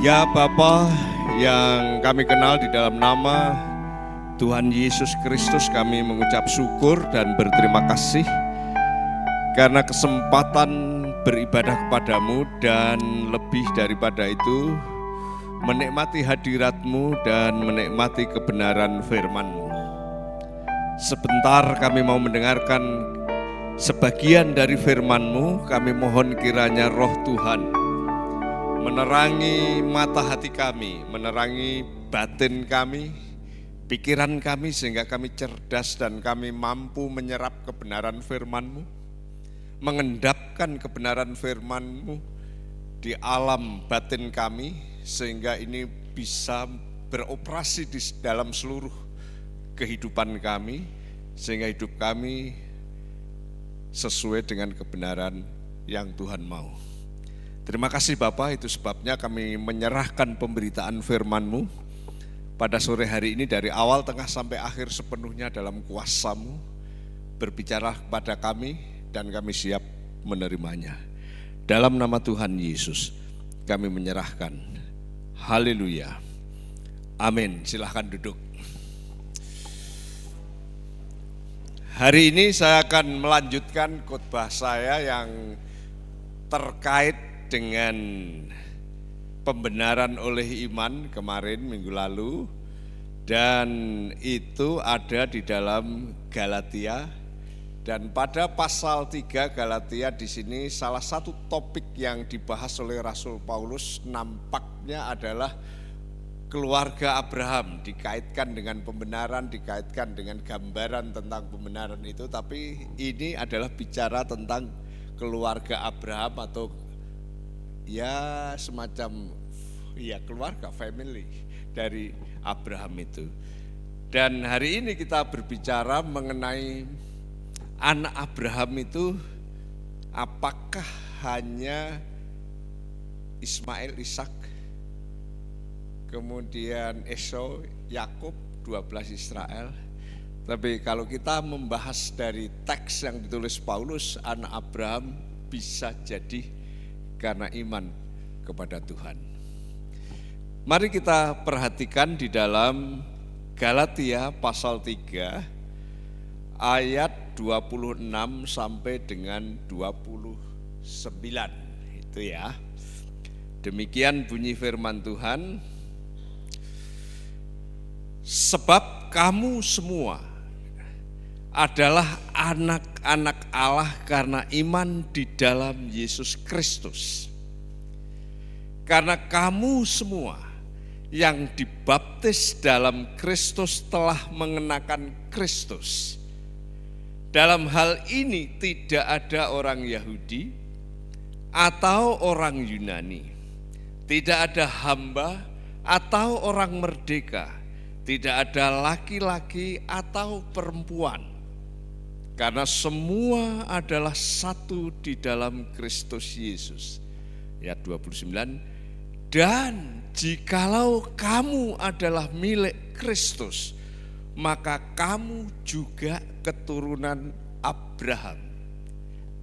Ya Bapa yang kami kenal di dalam nama Tuhan Yesus Kristus, kami mengucap syukur dan berterima kasih karena kesempatan beribadah kepadamu dan lebih daripada itu menikmati hadirat-Mu dan menikmati kebenaran firman-Mu. Sebentar kami mau mendengarkan sebagian dari firman-Mu, kami mohon kiranya Roh Tuhan menerangi mata hati kami, menerangi batin kami, pikiran kami sehingga kami cerdas dan kami mampu menyerap kebenaran firman-Mu, mengendapkan kebenaran firman-Mu di alam batin kami sehingga ini bisa beroperasi di dalam seluruh kehidupan kami sehingga hidup kami sesuai dengan kebenaran yang Tuhan mau. Terima kasih Bapak, itu sebabnya kami menyerahkan pemberitaan firman-Mu pada sore hari ini dari awal, tengah, sampai akhir sepenuhnya dalam kuasa-Mu. Berbicara kepada kami dan kami siap menerimanya. Dalam nama Tuhan Yesus kami menyerahkan. Haleluya. Amin. Silahkan duduk. Hari ini saya akan melanjutkan khotbah saya yang terkait dengan pembenaran oleh iman kemarin minggu lalu, dan itu ada di dalam Galatia, dan pada pasal 3 Galatia di sini salah satu topik yang dibahas oleh Rasul Paulus nampaknya adalah keluarga Abraham, dikaitkan dengan pembenaran, dikaitkan dengan gambaran tentang pembenaran itu, tapi ini adalah bicara tentang keluarga Abraham atau ya semacam ya keluarga, family dari Abraham itu. Dan hari ini kita berbicara mengenai anak Abraham itu apakah hanya Ismail, Ishak, kemudian Esau, Yakub, 12 Israel. Tapi kalau kita membahas dari teks yang ditulis Paulus, anak Abraham bisa jadi karena iman kepada Tuhan. Mari kita perhatikan di dalam Galatia pasal 3 ayat 26 sampai dengan 29 itu ya. Demikian bunyi firman Tuhan. Sebab kamu semua adalah anak-anak Allah karena iman di dalam Yesus Kristus. Karena kamu semua yang dibaptis dalam Kristus telah mengenakan Kristus. Dalam hal ini tidak ada orang Yahudi atau orang Yunani, tidak ada hamba atau orang merdeka, tidak ada laki-laki atau perempuan. Karena semua adalah satu di dalam Kristus Yesus. Ayat 29, dan jikalau kamu adalah milik Kristus, maka kamu juga keturunan Abraham.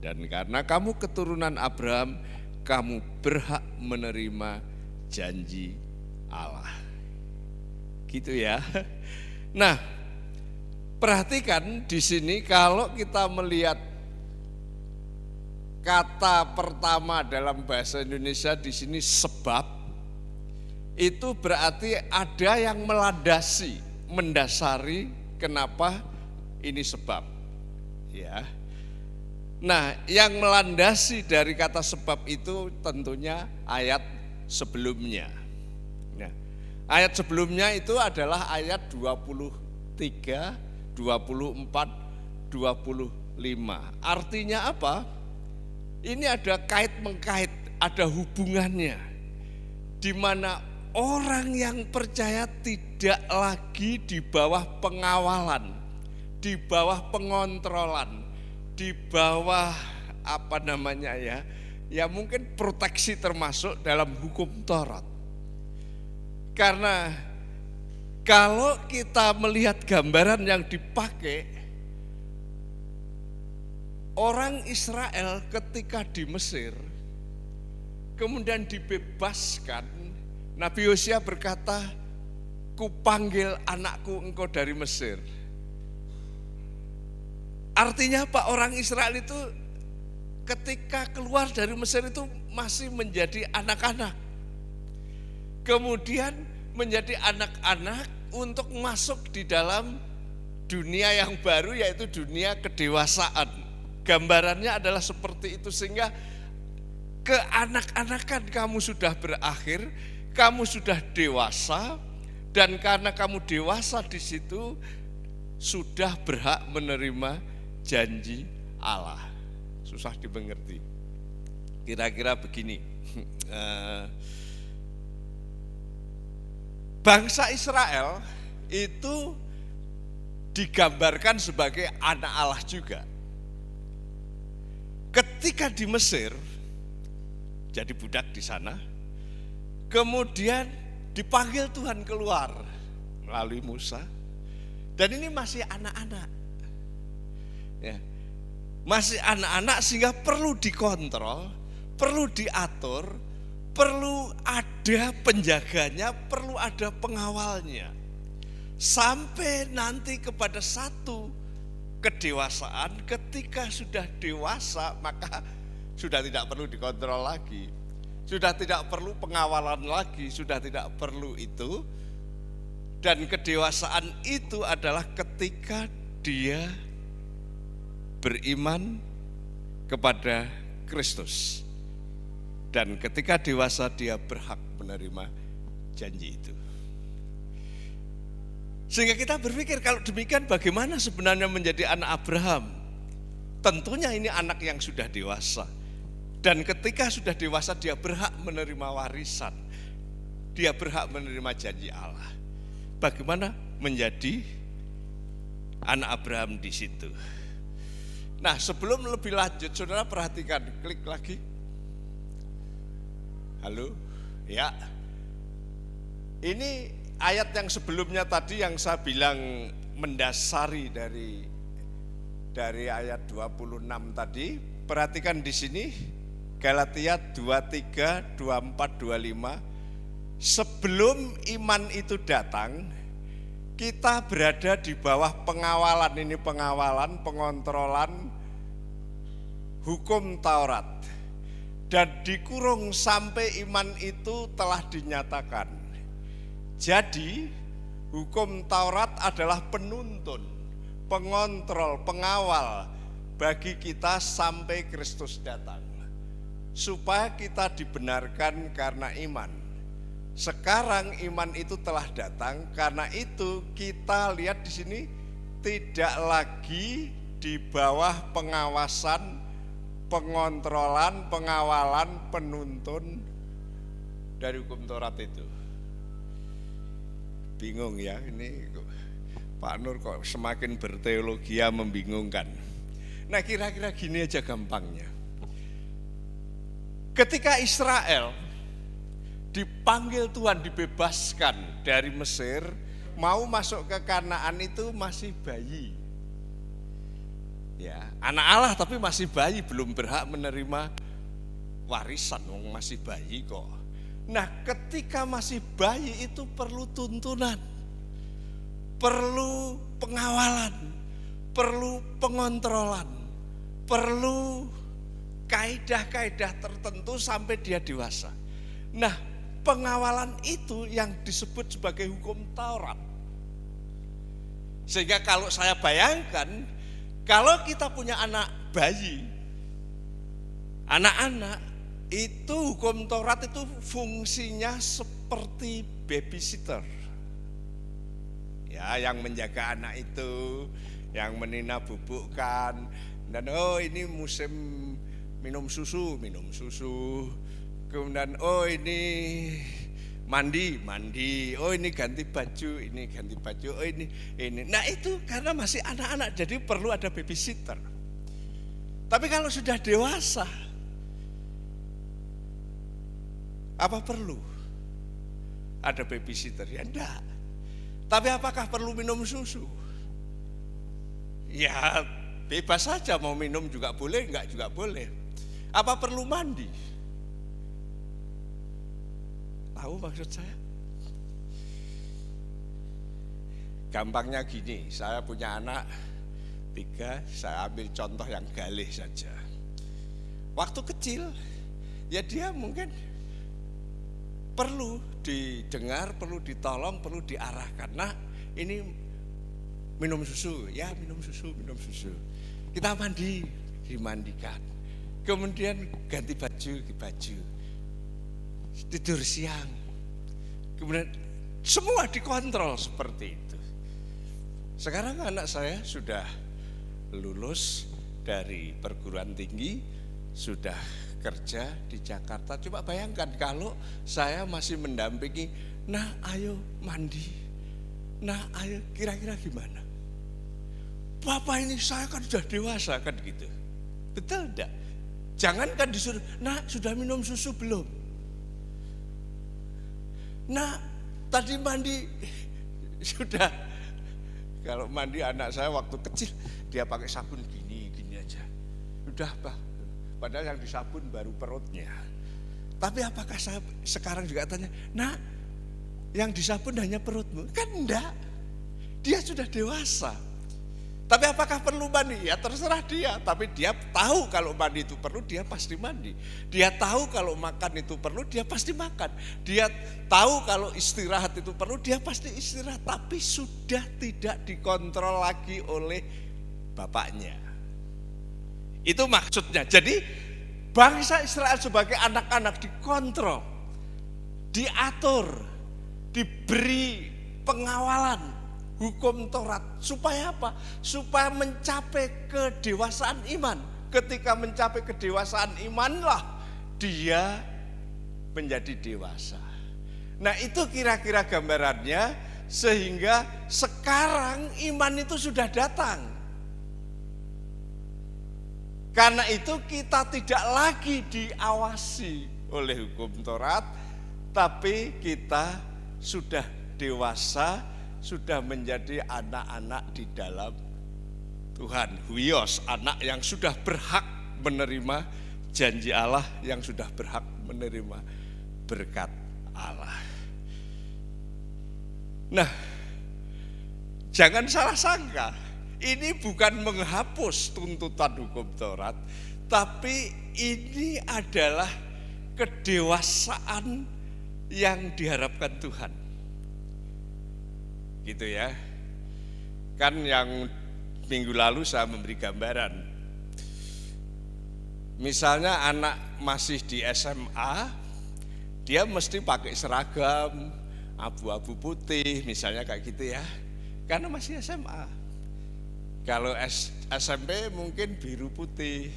Dan karena kamu keturunan Abraham, kamu berhak menerima janji Allah. Gitu ya. Nah, perhatikan di sini kalau kita melihat kata pertama dalam bahasa Indonesia di sini sebab, itu berarti ada yang melandasi, mendasari kenapa ini sebab. Ya. Nah, yang melandasi dari kata sebab itu tentunya ayat sebelumnya. Nah, ayat sebelumnya itu adalah ayat 23, 24, 25. Artinya apa? Ini ada kait-mengkait, ada hubungannya. Di mana orang yang percaya tidak lagi di bawah pengawalan, di bawah pengontrolan, di bawah ya mungkin proteksi termasuk dalam hukum Taurat. Karena kalau kita melihat gambaran yang dipakai, orang Israel ketika di Mesir kemudian dibebaskan Nabi Hosea berkata, kupanggil anakku engkau dari Mesir. Artinya apa? Orang Israel itu ketika keluar dari Mesir itu masih menjadi anak-anak. Kemudian menjadi anak-anak untuk masuk di dalam dunia yang baru, yaitu dunia kedewasaan. Gambarannya adalah seperti itu, sehingga keanak-anakan kamu sudah berakhir, kamu sudah dewasa, dan karena kamu dewasa di situ sudah berhak menerima janji Allah. Susah dimengerti. Kira-kira begini. Bangsa Israel itu digambarkan sebagai anak Allah juga. Ketika di Mesir, jadi budak di sana, kemudian dipanggil Tuhan keluar melalui Musa, dan ini masih anak-anak, ya, masih anak-anak, sehingga perlu dikontrol, perlu diatur, perlu ada penjaganya, perlu ada pengawalnya, sampai nanti kepada satu kedewasaan. Ketika sudah dewasa, maka sudah tidak perlu dikontrol lagi, sudah tidak perlu pengawalan lagi, sudah tidak perlu itu. Dan kedewasaan itu adalah ketika dia beriman kepada Kristus. Dan ketika dewasa dia berhak menerima janji itu. Sehingga kita berpikir, kalau demikian bagaimana sebenarnya menjadi anak Abraham? Tentunya ini anak yang sudah dewasa. Dan ketika sudah dewasa dia berhak menerima warisan. Dia berhak menerima janji Allah. Bagaimana menjadi anak Abraham di situ? Nah, sebelum lebih lanjut, saudara perhatikan, klik lagi. Halo, ya. Ini ayat yang sebelumnya tadi yang saya bilang mendasari dari ayat 26 tadi. Perhatikan di sini, Galatia 23, 24, 25. Sebelum iman itu datang, kita berada di bawah pengawalan, ini pengawalan, pengontrolan hukum Taurat. Dan dikurung sampai iman itu telah dinyatakan. Jadi hukum Taurat adalah penuntun, pengontrol, pengawal bagi kita sampai Kristus datang, supaya kita dibenarkan karena iman. Sekarang iman itu telah datang, karena itu kita lihat di sini tidak lagi di bawah pengawasan, pengontrolan, pengawalan, penuntun dari hukum Taurat itu. Bingung ya, ini Pak Nur kok semakin berteologia membingungkan. Nah, kira-kira gini aja gampangnya. Ketika Israel dipanggil Tuhan, dibebaskan dari Mesir, mau masuk ke Kanaan itu masih bayi. Ya, anak Allah tapi masih bayi, belum berhak menerima warisan, masih bayi kok. Nah, ketika masih bayi itu perlu tuntunan, perlu pengawalan, perlu pengontrolan, perlu kaidah-kaidah tertentu sampai dia dewasa. Nah, pengawalan itu yang disebut sebagai hukum Taurat. Sehingga kalau saya bayangkan, kalau kita punya anak bayi, anak-anak, itu hukum Taurat itu fungsinya seperti babysitter. Ya, yang menjaga anak itu, yang menina bubukkan, dan oh ini musim minum susu. Kemudian oh ini mandi, oh ini ganti baju, oh ini. Nah itu karena masih anak-anak, jadi perlu ada babysitter. Tapi kalau sudah dewasa, apa perlu ada babysitter? Ya enggak. Tapi apakah perlu minum susu? Ya bebas saja, mau minum juga boleh, enggak juga boleh. Apa perlu mandi? Tahu maksud saya? Gampangnya gini, saya punya anak 3, saya ambil contoh yang galih saja. Waktu kecil, ya dia mungkin perlu didengar, perlu ditolong, perlu diarahkan. Nah, ini minum susu, ya minum susu. Kita mandi, dimandikan. Kemudian ganti baju, tidur siang. Kemudian semua dikontrol seperti itu. Sekarang anak saya sudah lulus dari perguruan tinggi, sudah kerja di Jakarta. Coba bayangkan kalau saya masih mendampingi, nah ayo mandi, nah ayo kira-kira gimana? Bapak ini saya kan sudah dewasa kan gitu. Betul enggak? Jangankan disuruh, nah sudah minum susu belum? Nah tadi mandi sudah. Kalau mandi anak saya waktu kecil, dia pakai sabun gini aja. Udah Pak, padahal yang disabun baru perutnya. Tapi apakah saya sekarang juga tanya, nah yang disabun hanya perutmu? Kan enggak, dia sudah dewasa. Tapi apakah perlu mandi? Ya terserah dia. Tapi dia tahu kalau mandi itu perlu, dia pasti mandi. Dia tahu kalau makan itu perlu, dia pasti makan. Dia tahu kalau istirahat itu perlu, dia pasti istirahat. Tapi sudah tidak dikontrol lagi oleh bapaknya. Itu maksudnya. Jadi bangsa Israel sebagai anak-anak dikontrol, diatur, diberi pengawalan. Hukum Taurat, supaya apa? Supaya mencapai kedewasaan iman. Ketika mencapai kedewasaan imanlah dia menjadi dewasa. Nah itu kira-kira gambarannya, sehingga sekarang iman itu sudah datang. Karena itu kita tidak lagi diawasi oleh hukum Taurat, tapi kita sudah dewasa, sudah menjadi anak-anak di dalam Tuhan. Huios, anak yang sudah berhak menerima janji Allah, yang sudah berhak menerima berkat Allah. Nah, jangan salah sangka, ini bukan menghapus tuntutan hukum Taurat, tapi ini adalah kedewasaan yang diharapkan Tuhan. Gitu ya. Kan yang minggu lalu saya memberi gambaran. Misalnya anak masih di SMA, dia mesti pakai seragam abu-abu putih, misalnya kayak gitu ya. Karena masih SMA. Kalau SMP mungkin biru putih.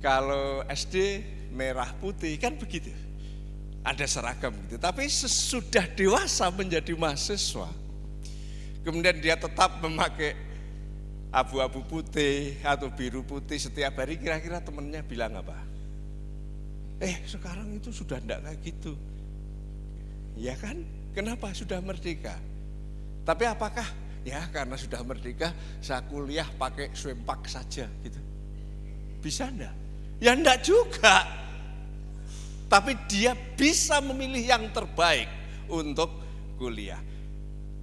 Kalau SD merah putih, kan begitu. Ada seragam gitu. Tapi sesudah dewasa menjadi mahasiswa, kemudian dia tetap memakai abu-abu putih atau biru putih setiap hari, kira-kira temennya bilang apa? Sekarang itu sudah enggak kayak gitu. Ya kan? Kenapa? Sudah merdeka. Tapi apakah ya karena sudah merdeka saya kuliah pakai swempak saja gitu? Bisa enggak? Ya enggak juga. Tapi dia bisa memilih yang terbaik untuk kuliah.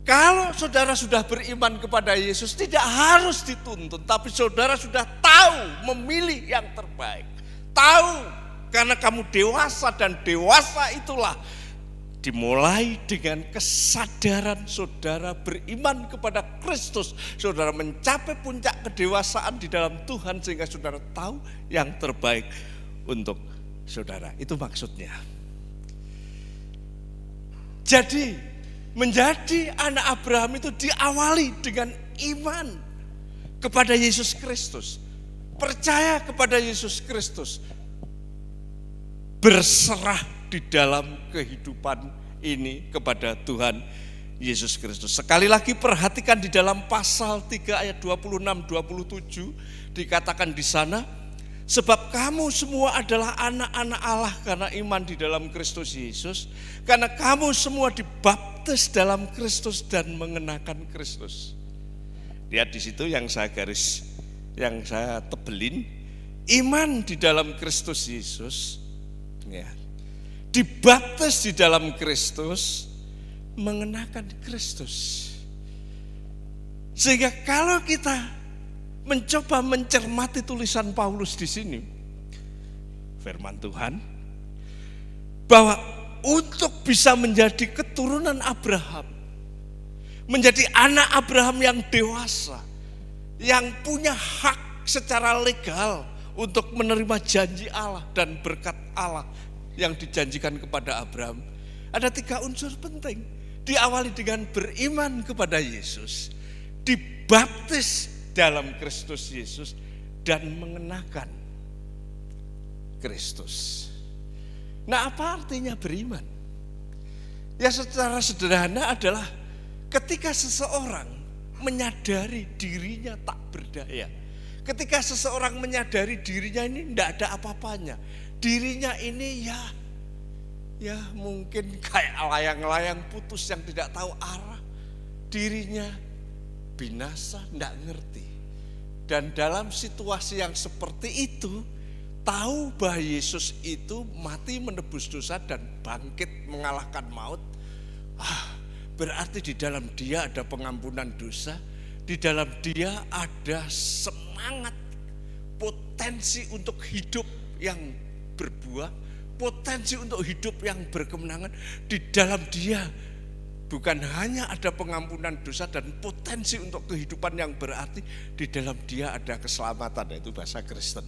Kalau saudara sudah beriman kepada Yesus, tidak harus dituntun, tapi saudara sudah tahu memilih yang terbaik. Tahu karena kamu dewasa, dan dewasa itulah dimulai dengan kesadaran saudara beriman kepada Kristus. Saudara mencapai puncak kedewasaan di dalam Tuhan sehingga saudara tahu yang terbaik untuk saudara. Itu maksudnya. Jadi menjadi anak Abraham itu diawali dengan iman kepada Yesus Kristus. Percaya kepada Yesus Kristus. Berserah di dalam kehidupan ini kepada Tuhan Yesus Kristus. Sekali lagi perhatikan di dalam pasal 3 ayat 26-27 dikatakan di sana, sebab kamu semua adalah anak-anak Allah karena iman di dalam Kristus Yesus. Karena kamu semua dibaptis dalam Kristus dan mengenakan Kristus. Lihat di situ yang saya tebelin, iman di dalam Kristus Yesus. Ya. dibaptis di dalam Kristus, mengenakan Kristus. Sehingga kalau kita mencoba mencermati tulisan Paulus di sini, firman Tuhan, bahwa untuk bisa menjadi keturunan Abraham, menjadi anak Abraham yang dewasa, yang punya hak secara legal untuk menerima janji Allah dan berkat Allah yang dijanjikan kepada Abraham, ada 3 unsur penting. Diawali dengan beriman kepada Yesus, dibaptis dalam Kristus Yesus, dan mengenakan Kristus. Nah, apa artinya beriman? Ya, secara sederhana adalah ketika seseorang menyadari dirinya tak berdaya, ketika seseorang menyadari dirinya ini tidak ada apa-apanya, dirinya ini ya mungkin kayak layang-layang putus yang tidak tahu arah, dirinya binasa, tidak ngerti. Dan dalam situasi yang seperti itu, tahu bahwa Yesus itu mati menebus dosa dan bangkit mengalahkan maut, berarti di dalam dia ada pengampunan dosa, di dalam dia ada semangat, potensi untuk hidup yang berbuah, potensi untuk hidup yang berkemenangan. Di dalam dia bukan hanya ada pengampunan dosa dan potensi untuk kehidupan yang berarti, di dalam dia ada keselamatan, yaitu bahasa Kristen.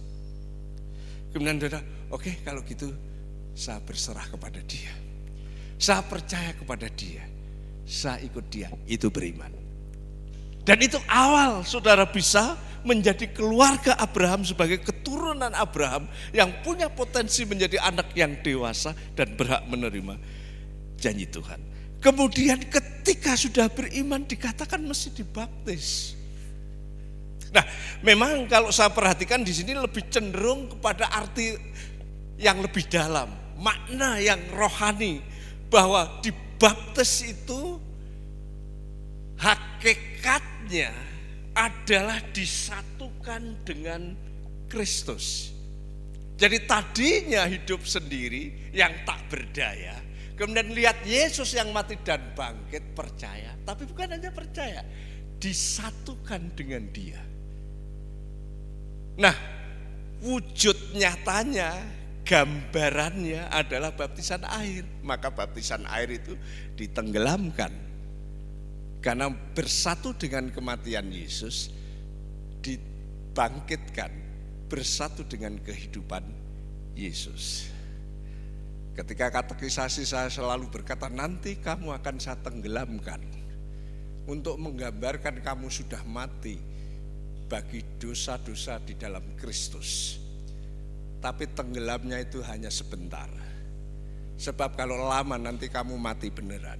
Kemudian saudara, oke, kalau gitu saya berserah kepada dia, saya percaya kepada dia, saya ikut dia. Itu beriman. Dan itu awal saudara bisa menjadi keluarga Abraham, sebagai keturunan Abraham yang punya potensi menjadi anak yang dewasa dan berhak menerima janji Tuhan. Kemudian ketika sudah beriman, dikatakan mesti dibaptis. Nah, memang kalau saya perhatikan di sini lebih cenderung kepada arti yang lebih dalam, makna yang rohani, bahwa dibaptis itu hakikatnya adalah disatukan dengan Kristus. Jadi tadinya hidup sendiri yang tak berdaya, kemudian lihat Yesus yang mati dan bangkit, percaya. Tapi bukan hanya percaya, disatukan dengan dia. Nah, wujud nyatanya, gambarannya adalah baptisan air. Maka baptisan air itu ditenggelamkan. Karena bersatu dengan kematian Yesus, dibangkitkan, bersatu dengan kehidupan Yesus. Ketika katekisasi saya selalu berkata, nanti kamu akan saya tenggelamkan, untuk menggambarkan kamu sudah mati bagi dosa-dosa di dalam Kristus. Tapi tenggelamnya itu hanya sebentar. Sebab kalau lama nanti kamu mati beneran.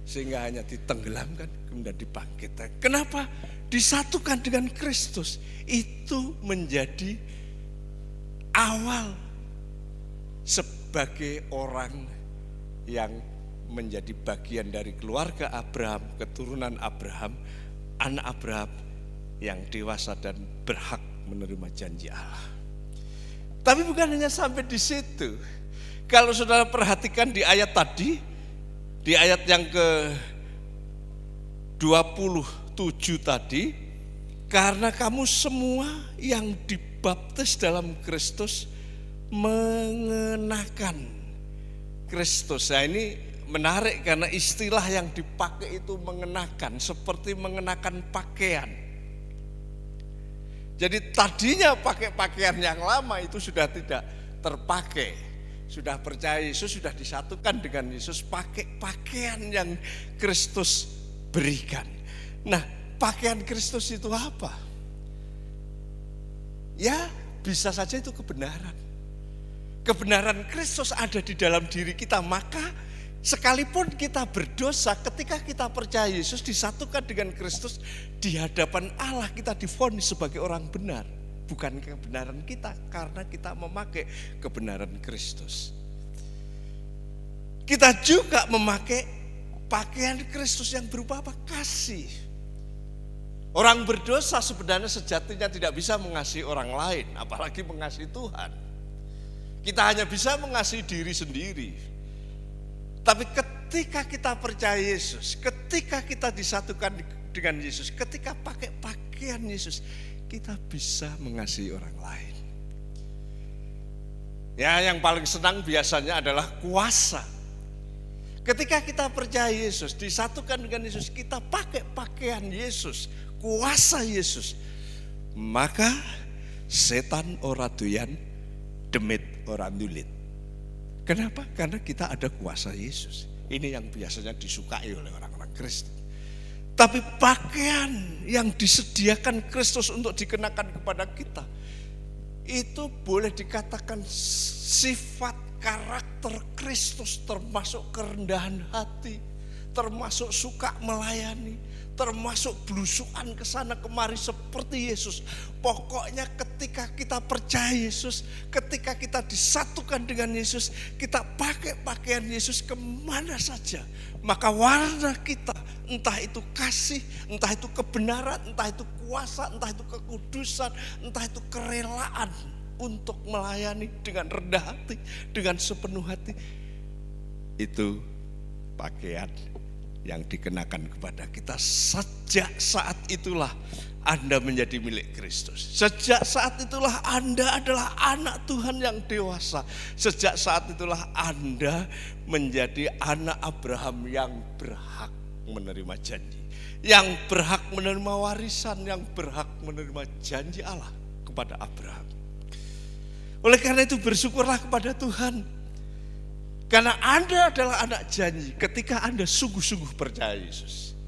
Sehingga hanya ditenggelamkan, kemudian dibangkitkan. Kenapa? Disatukan dengan Kristus. Itu menjadi awal sebagai orang yang menjadi bagian dari keluarga Abraham, keturunan Abraham, anak Abraham yang dewasa dan berhak menerima janji Allah. Tapi bukan hanya sampai di situ. Kalau saudara perhatikan di ayat tadi, di ayat yang ke-27 tadi, karena kamu semua yang dibaptis dalam Kristus mengenakan Kristus. Nah, ini menarik karena istilah yang dipakai itu mengenakan, seperti mengenakan pakaian. Jadi tadinya pakai pakaian yang lama itu sudah tidak terpakai. Sudah percaya Yesus, sudah disatukan dengan Yesus, pakai pakaian yang Kristus berikan. Nah, pakaian Kristus itu apa? Ya, bisa saja itu kebenaran. Kebenaran Kristus ada di dalam diri kita, maka sekalipun kita berdosa, ketika kita percaya Yesus, disatukan dengan Kristus, di hadapan Allah kita divonis sebagai orang benar. Bukan kebenaran kita, karena kita memakai kebenaran Kristus. Kita juga memakai pakaian Kristus yang berupa apa? Kasih. Orang berdosa sebenarnya sejatinya tidak bisa mengasihi orang lain, apalagi mengasihi Tuhan. Kita hanya bisa mengasihi diri sendiri. Tapi ketika kita percaya Yesus, ketika kita disatukan dengan Yesus, ketika pakai pakaian Yesus, kita bisa mengasihi orang lain. Ya, yang paling senang biasanya adalah kuasa. Ketika kita percaya Yesus, disatukan dengan Yesus, kita pakai pakaian Yesus, kuasa Yesus, maka setan ora doyan, demit ora nulit. Kenapa? Karena kita ada kuasa Yesus. Ini yang biasanya disukai oleh orang-orang Kristen. Tapi pakaian yang disediakan Kristus untuk dikenakan kepada kita, itu boleh dikatakan sifat karakter Kristus, termasuk kerendahan hati, termasuk suka melayani, termasuk belusukan ke sana kemari seperti Yesus. Pokoknya ketika kita percaya Yesus, ketika kita disatukan dengan Yesus, kita pakai pakaian Yesus kemana saja, maka warna kita, entah itu kasih, entah itu kebenaran, entah itu kuasa, entah itu kekudusan, entah itu kerelaan untuk melayani dengan rendah hati, dengan sepenuh hati, itu pakaian yang dikenakan kepada kita. Sejak saat itulah Anda menjadi milik Kristus. Sejak saat itulah Anda adalah anak Tuhan yang dewasa. Sejak saat itulah Anda menjadi anak Abraham yang berhak menerima janji, yang berhak menerima warisan, yang berhak menerima janji Allah kepada Abraham. Oleh karena itu bersyukurlah kepada Tuhan, karena Anda adalah anak janji ketika Anda sungguh-sungguh percaya Yesus.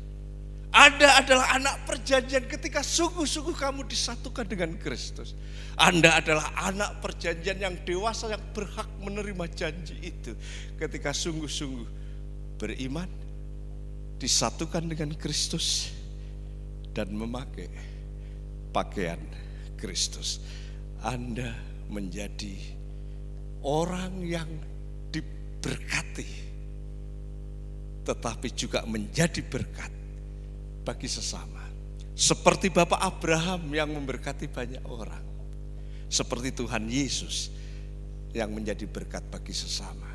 Anda adalah anak perjanjian ketika sungguh-sungguh kamu disatukan dengan Kristus. Anda adalah anak perjanjian yang dewasa yang berhak menerima janji itu ketika sungguh-sungguh beriman, disatukan dengan Kristus, dan memakai pakaian Kristus. Anda menjadi orang yang diberkati, tetapi juga menjadi berkat bagi sesama. Seperti Bapak Abraham yang memberkati banyak orang, seperti Tuhan Yesus yang menjadi berkat bagi sesama.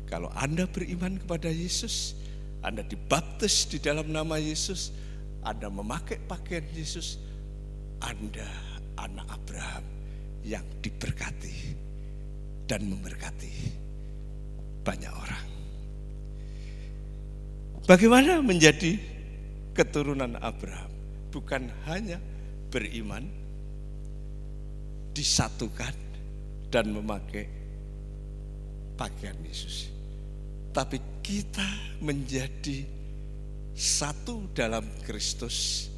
Kalau Anda beriman kepada Yesus, Anda dibaptis di dalam nama Yesus, Anda memakai pakaian Yesus, Anda anak Abraham yang diberkati dan memberkati banyak orang. Bagaimana menjadi keturunan Abraham? Bukan hanya beriman, disatukan, dan memakai pakaian Yesus, tapi kita menjadi satu dalam Kristus,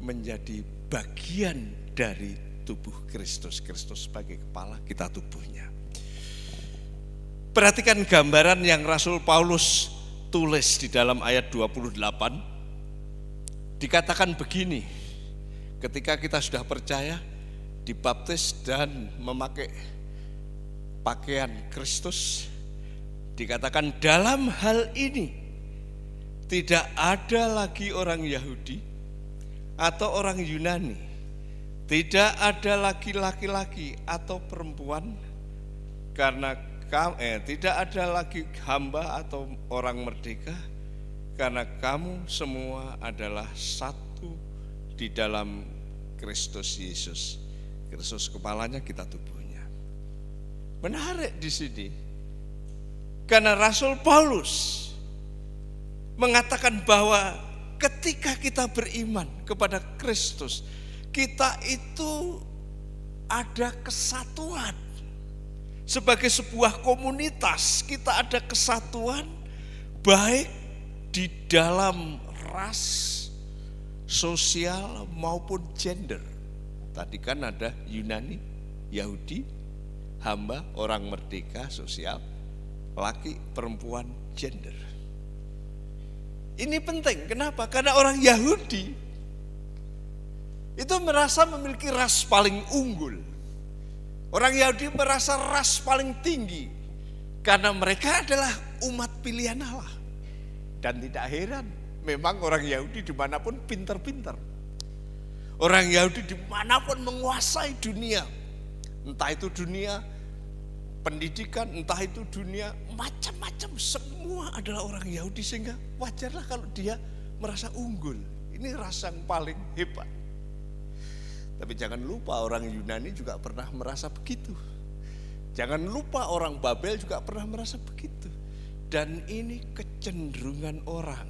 menjadi bagian dari tubuh Kristus. Kristus sebagai kepala, kita tubuhnya. Perhatikan gambaran yang Rasul Paulus tulis di dalam ayat 28. Dikatakan begini, ketika kita sudah percaya, dibaptis dan memakai pakaian Kristus, dikatakan dalam hal ini tidak ada lagi orang Yahudi atau orang Yunani, tidak ada lagi laki-laki atau perempuan, karena tidak ada lagi hamba atau orang merdeka, karena kamu semua adalah satu di dalam Kristus Yesus. Kristus kepalanya, kita tubuhnya. Menarik di sini, karena Rasul Paulus mengatakan bahwa ketika kita beriman kepada Kristus, kita itu ada kesatuan. Sebagai sebuah komunitas, kita ada kesatuan baik di dalam ras, sosial maupun gender. Tadi kan ada Yunani, Yahudi, hamba, orang merdeka, sosial, laki, perempuan, gender. Ini penting, kenapa? Karena orang Yahudi itu merasa memiliki ras paling unggul. Orang Yahudi merasa ras paling tinggi karena mereka adalah umat pilihan Allah. Dan tidak heran, memang orang Yahudi dimanapun pintar-pintar. Orang Yahudi dimanapun menguasai dunia. Entah itu dunia pendidikan, entah itu dunia, macam-macam, semua adalah orang Yahudi, sehingga wajarlah kalau dia merasa unggul. Ini rasa yang paling hebat. Tapi jangan lupa orang Yunani juga pernah merasa begitu. Jangan lupa orang Babel juga pernah merasa begitu. Dan ini kecenderungan orang.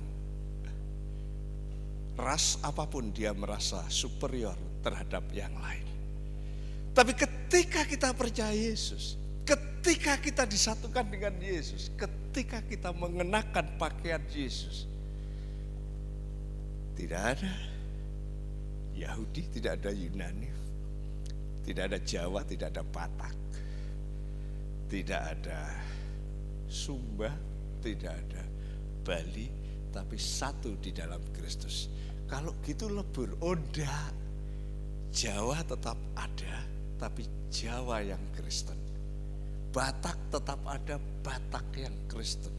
Ras apapun dia merasa superior terhadap yang lain. Tapi ketika kita percaya Yesus, ketika kita disatukan dengan Yesus, ketika kita mengenakan pakaian Yesus, tidak ada Yahudi, tidak ada Yunani, tidak ada Jawa, tidak ada Batak, tidak ada Sumba, tidak ada Bali, tapi satu di dalam Kristus. Kalau gitu lebur, enggak. Jawa tetap ada, tapi Jawa yang Kristen. Batak tetap ada, Batak yang Kristen.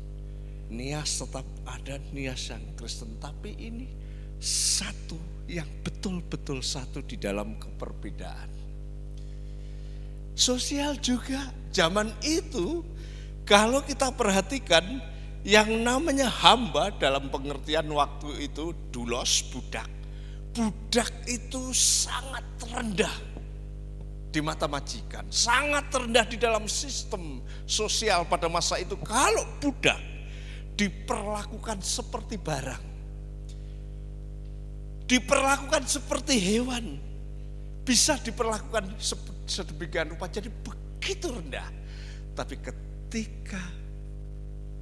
Nias tetap ada, Nias yang Kristen. Tapi ini satu yang betul-betul satu di dalam keperbedaan. Sosial juga zaman itu, kalau kita perhatikan, yang namanya hamba dalam pengertian waktu itu doulos, budak. Budak itu sangat rendah di mata majikan, sangat rendah di dalam sistem sosial pada masa itu. Kalau budak diperlakukan seperti barang, diperlakukan seperti hewan, bisa diperlakukan sedemikian rupa, jadi begitu rendah. Tapi ketika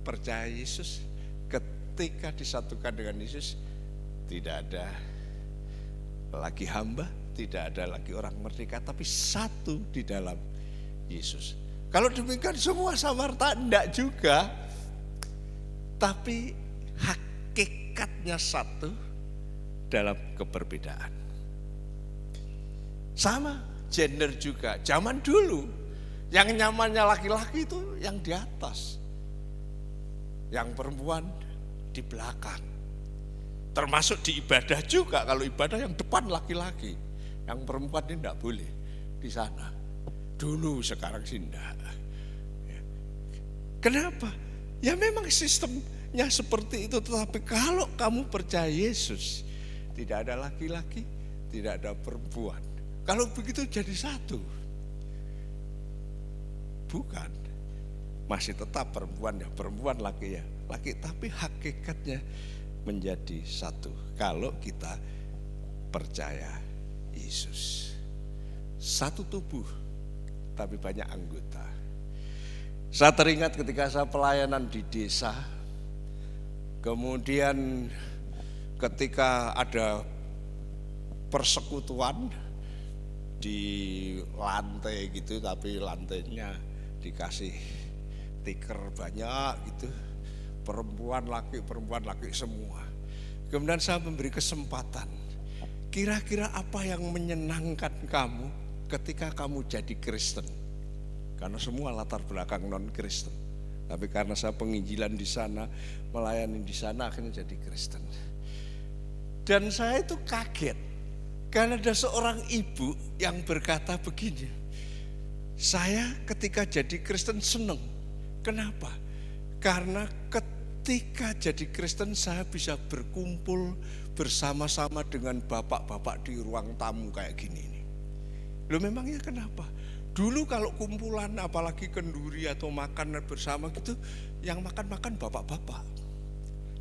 percaya Yesus, ketika disatukan dengan Yesus, tidak ada lagi hamba, tidak ada lagi orang merdeka, tapi satu di dalam Yesus. Kalau demikian semua samarta, enggak juga. Tapi hakikatnya satu dalam keperbedaan. Sama gender juga. Zaman dulu yang nyamannya laki-laki itu yang di atas, yang perempuan di belakang. Termasuk di ibadah juga, kalau ibadah yang depan laki-laki, yang perempuan ini tidak boleh di sana. Dulu, sekarang sih enggak. Kenapa? Ya memang sistemnya seperti itu. Tetapi kalau kamu percaya Yesus, tidak ada laki-laki, tidak ada perempuan. Kalau begitu jadi satu. Bukan. Masih tetap perempuan ya perempuan, laki ya laki. Tapi hakikatnya menjadi satu kalau kita percaya Yesus. Satu tubuh tapi banyak anggota. Saya teringat ketika saya pelayanan di desa, kemudian ketika ada persekutuan di lantai gitu, tapi lantainya dikasih tikar banyak gitu, perempuan laki semua. Kemudian saya memberi kesempatan, kira-kira apa yang menyenangkan kamu ketika kamu jadi Kristen? Karena semua latar belakang non Kristen. Tapi karena saya penginjilan di sana, melayani di sana, akhirnya jadi Kristen. Dan saya itu kaget karena ada seorang ibu yang berkata begini, saya ketika jadi Kristen senang. Kenapa? Karena ketika jadi Kristen saya bisa berkumpul bersama-sama dengan bapak-bapak di ruang tamu kayak gini nih. Loh memangnya kenapa? Dulu kalau kumpulan apalagi kenduri atau makan bersama gitu, yang makan-makan bapak-bapak,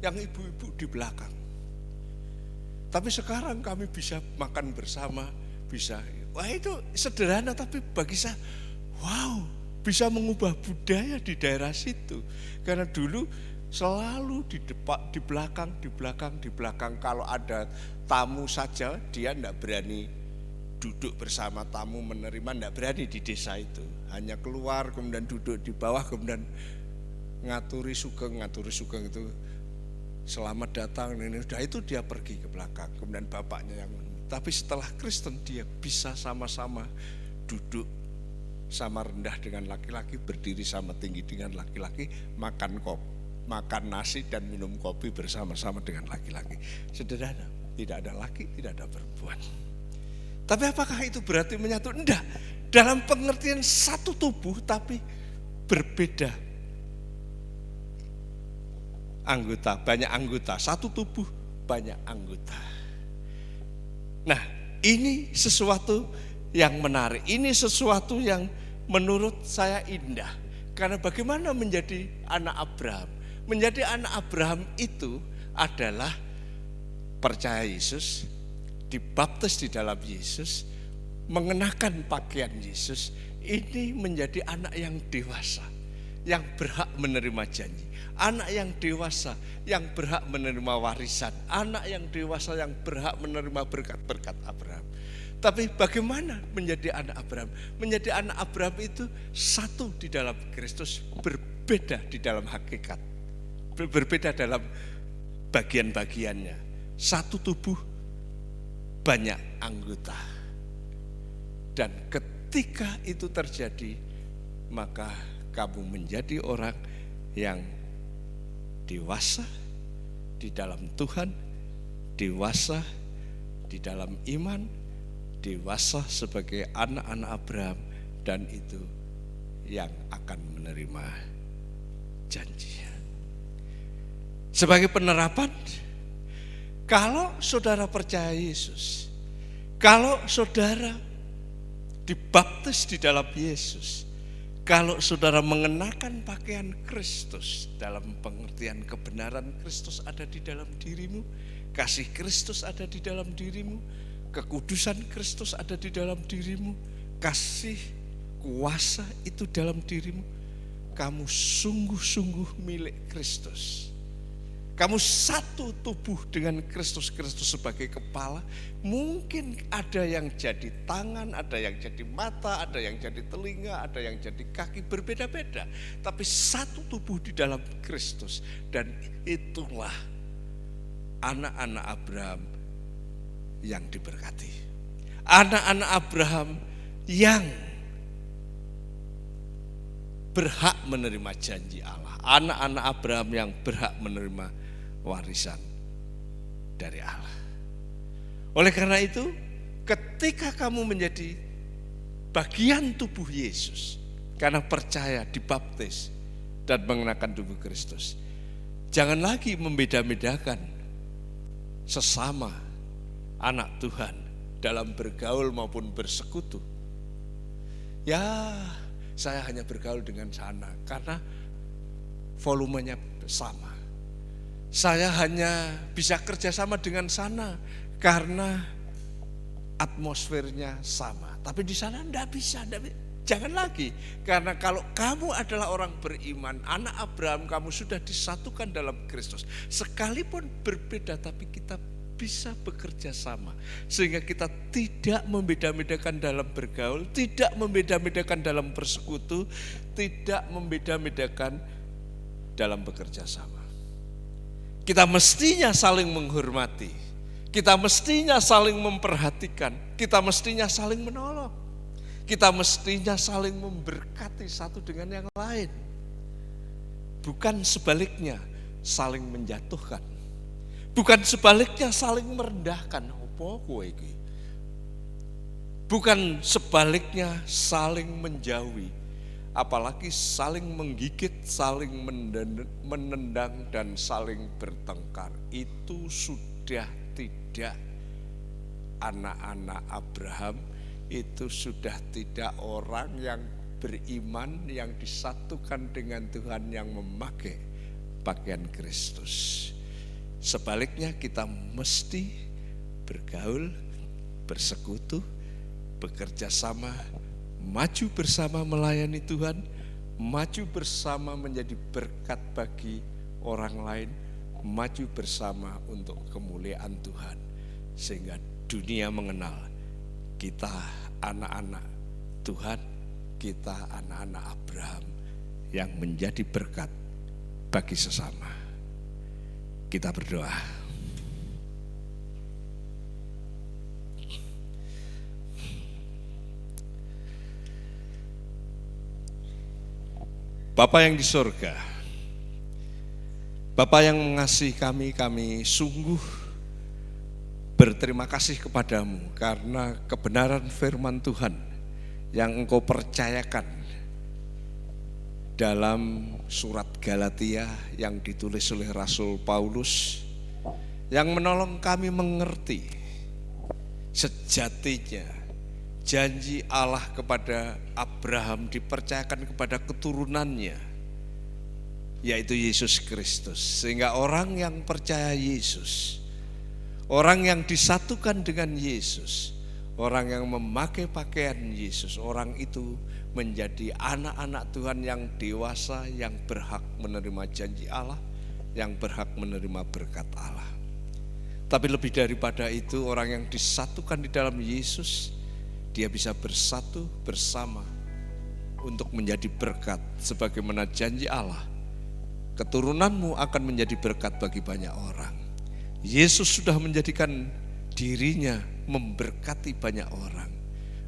yang ibu-ibu di belakang. Tapi sekarang kami bisa makan bersama, bisa. Wah itu sederhana tapi bagi saya, wow, bisa mengubah budaya di daerah situ. Karena dulu selalu di depan, di belakang. Kalau ada tamu saja dia tidak berani duduk bersama tamu menerima, tidak berani di desa itu. Hanya keluar kemudian duduk di bawah, kemudian ngaturi sugeng itu selamat datang, ini udah itu dia pergi ke belakang, kemudian bapaknya yang. Tapi setelah Kristen dia bisa sama-sama duduk sama rendah dengan laki-laki, berdiri sama tinggi dengan laki-laki, makan nasi dan minum kopi bersama-sama dengan laki-laki. Sederhana, tidak ada laki, tidak ada perempuan. Tapi apakah itu berarti menyatu? Enggak. Dalam pengertian satu tubuh tapi berbeda anggota, banyak anggota, satu tubuh banyak anggota. Nah, ini sesuatu yang menarik, ini sesuatu yang menurut saya indah. Karena bagaimana menjadi anak Abraham? Menjadi anak Abraham itu adalah percaya Yesus, dibaptis di dalam Yesus, mengenakan pakaian Yesus. Ini menjadi anak yang dewasa, yang berhak menerima janji. Anak yang dewasa yang berhak menerima warisan. Anak yang dewasa yang berhak menerima berkat-berkat Abraham. Tapi bagaimana menjadi anak Abraham? Menjadi anak Abraham itu satu di dalam Kristus, berbeda di dalam hakikat, berbeda dalam bagian-bagiannya. Satu tubuh, banyak anggota. Dan ketika itu terjadi, maka kamu menjadi orang yang dewasa di dalam Tuhan, dewasa di dalam iman, dewasa sebagai anak-anak Abraham, dan itu yang akan menerima janji. Sebagai penerapan, kalau saudara percaya Yesus, kalau saudara dibaptis di dalam Yesus, kalau saudara mengenakan pakaian Kristus, dalam pengertian kebenaran Kristus ada di dalam dirimu, kasih Kristus ada di dalam dirimu, kekudusan Kristus ada di dalam dirimu, kasih kuasa itu dalam dirimu, kamu sungguh-sungguh milik Kristus. Kamu satu tubuh dengan Kristus sebagai kepala. Mungkin ada yang jadi tangan, ada yang jadi mata, ada yang jadi telinga, ada yang jadi kaki, berbeda-beda. Tapi satu tubuh di dalam Kristus. Dan itulah anak-anak Abraham yang diberkati. Anak-anak Abraham yang berhak menerima janji Allah. Anak-anak Abraham yang berhak menerima warisan dari Allah. Oleh karena itu, ketika kamu menjadi bagian tubuh Yesus, karena percaya, dibaptis, dan mengenakan tubuh Kristus, jangan lagi membeda-bedakan sesama anak Tuhan dalam bergaul maupun bersekutu. Ya, saya hanya bergaul dengan sana karena volumenya sama. Saya hanya bisa kerjasama dengan sana karena atmosfernya sama. Tapi di sana enggak bisa. Jangan lagi. Karena kalau kamu adalah orang beriman, anak Abraham, kamu sudah disatukan dalam Kristus. Sekalipun berbeda, tapi kita bisa bekerja sama. Sehingga kita tidak membeda-bedakan dalam bergaul, tidak membeda-bedakan dalam bersekutu, tidak membeda-bedakan dalam bekerja sama. Kita mestinya saling menghormati, kita mestinya saling memperhatikan, kita mestinya saling menolong, kita mestinya saling memberkati satu dengan yang lain. Bukan sebaliknya saling menjatuhkan, bukan sebaliknya saling merendahkan. Apa kowe iki? Bukan sebaliknya saling menjauhi, apalagi saling menggigit, saling menendang, dan saling bertengkar. Itu sudah tidak anak-anak Abraham, itu sudah tidak orang yang beriman, yang disatukan dengan Tuhan, yang memakai pakaian Kristus. Sebaliknya kita mesti bergaul, bersekutu, bekerja sama, maju bersama melayani Tuhan, maju bersama menjadi berkat bagi orang lain, maju bersama untuk kemuliaan Tuhan. Sehingga dunia mengenal kita anak-anak Tuhan, kita anak-anak Abraham yang menjadi berkat bagi sesama. Kita berdoa. Bapa yang di surga, Bapa yang mengasihi kami, kami sungguh berterima kasih kepadamu karena kebenaran firman Tuhan yang Engkau percayakan dalam surat Galatia yang ditulis oleh Rasul Paulus yang menolong kami mengerti sejatinya janji Allah kepada Abraham dipercayakan kepada keturunannya, yaitu Yesus Kristus. Sehingga orang yang percaya Yesus, orang yang disatukan dengan Yesus, orang yang memakai pakaian Yesus, orang itu menjadi anak-anak Tuhan yang dewasa, yang berhak menerima janji Allah, yang berhak menerima berkat Allah. Tapi lebih daripada itu, orang yang disatukan di dalam Yesus, dia bisa bersatu bersama untuk menjadi berkat. Sebagaimana janji Allah, keturunanmu akan menjadi berkat bagi banyak orang. Yesus sudah menjadikan dirinya memberkati banyak orang.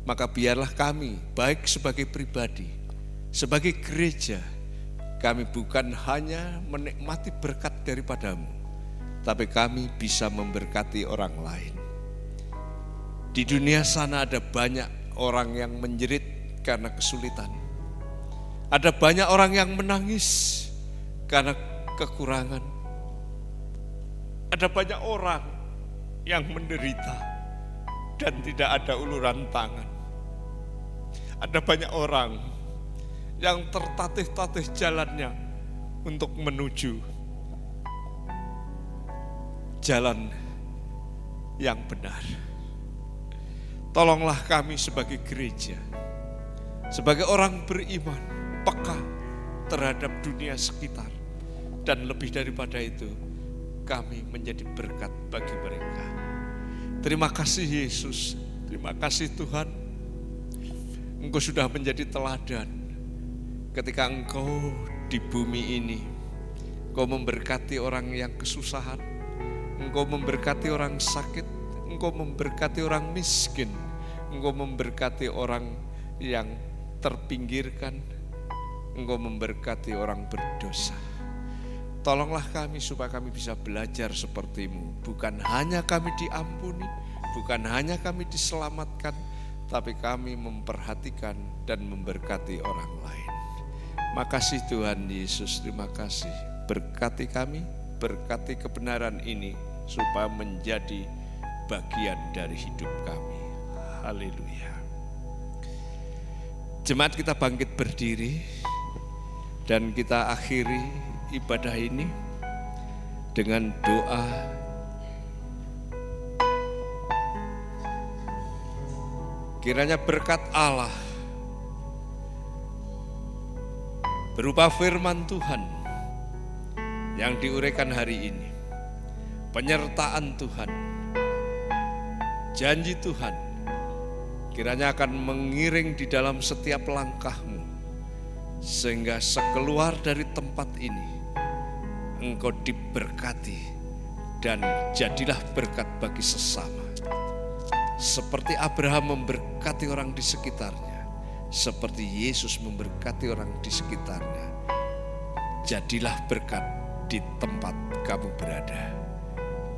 Maka biarlah kami, baik sebagai pribadi, sebagai gereja, kami bukan hanya menikmati berkat daripadamu, tapi kami bisa memberkati orang lain. Di dunia sana ada banyak orang yang menjerit karena kesulitan. Ada banyak orang yang menangis karena kekurangan. Ada banyak orang yang menderita dan tidak ada uluran tangan. Ada banyak orang yang tertatih-tatih jalannya untuk menuju jalan yang benar. Tolonglah kami sebagai gereja, sebagai orang beriman, peka terhadap dunia sekitar, dan lebih daripada itu, kami menjadi berkat bagi mereka. Terima kasih Yesus, terima kasih Tuhan, Engkau sudah menjadi teladan ketika Engkau di bumi ini. Engkau memberkati orang yang kesusahan, Engkau memberkati orang sakit, Engkau memberkati orang miskin, Engkau memberkati orang yang terpinggirkan, Engkau memberkati orang berdosa. Tolonglah kami supaya kami bisa belajar seperti-Mu. Bukan hanya kami diampuni, bukan hanya kami diselamatkan, tapi kami memperhatikan dan memberkati orang lain. Makasih Tuhan Yesus, terima kasih. Berkati kami, berkati kebenaran ini supaya menjadi bagian dari hidup kami. Haleluya. Jemaat, kita bangkit berdiri dan kita akhiri ibadah ini dengan doa. Kiranya berkat Allah berupa firman Tuhan yang diuraikan hari ini, penyertaan Tuhan, janji Tuhan, kiranya akan mengiring di dalam setiap langkahmu, sehingga sekeluar dari tempat ini engkau diberkati dan jadilah berkat bagi sesama. Seperti Abraham memberkati orang di sekitarnya, seperti Yesus memberkati orang di sekitarnya, jadilah berkat di tempat kamu berada.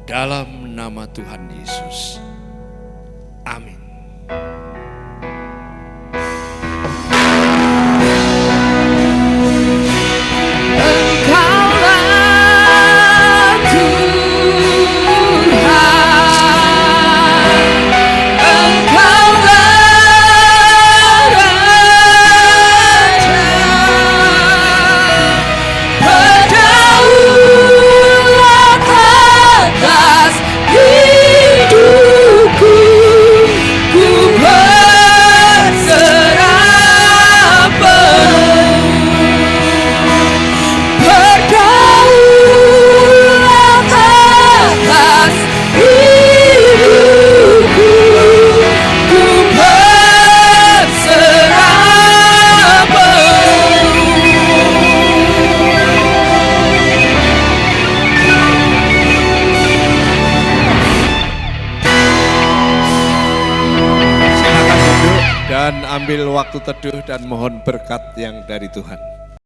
Dalam nama Tuhan Yesus. Amin. Dan ambil waktu teduh dan mohon berkat yang dari Tuhan.